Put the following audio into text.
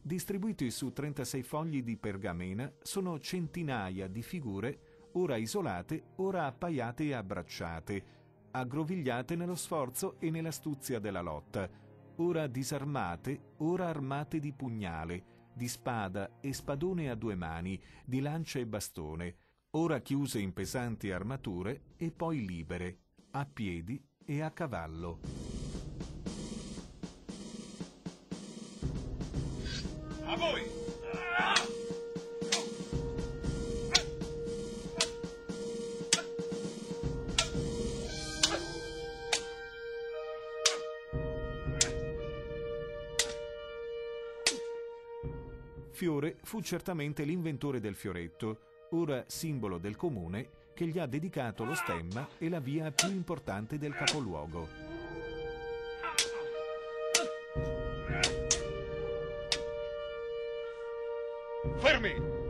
Distribuiti su 36 fogli di pergamena, sono centinaia di figure, ora isolate, ora appaiate e abbracciate, aggrovigliate nello sforzo e nell'astuzia della lotta, ora disarmate, ora armate di pugnale, di spada e spadone a due mani, di lancia e bastone, ora chiuse in pesanti armature e poi libere, a piedi e a cavallo. A voi! Fiore fu certamente l'inventore del fioretto, ora simbolo del comune che gli ha dedicato lo stemma e la via più importante del capoluogo. Fermi!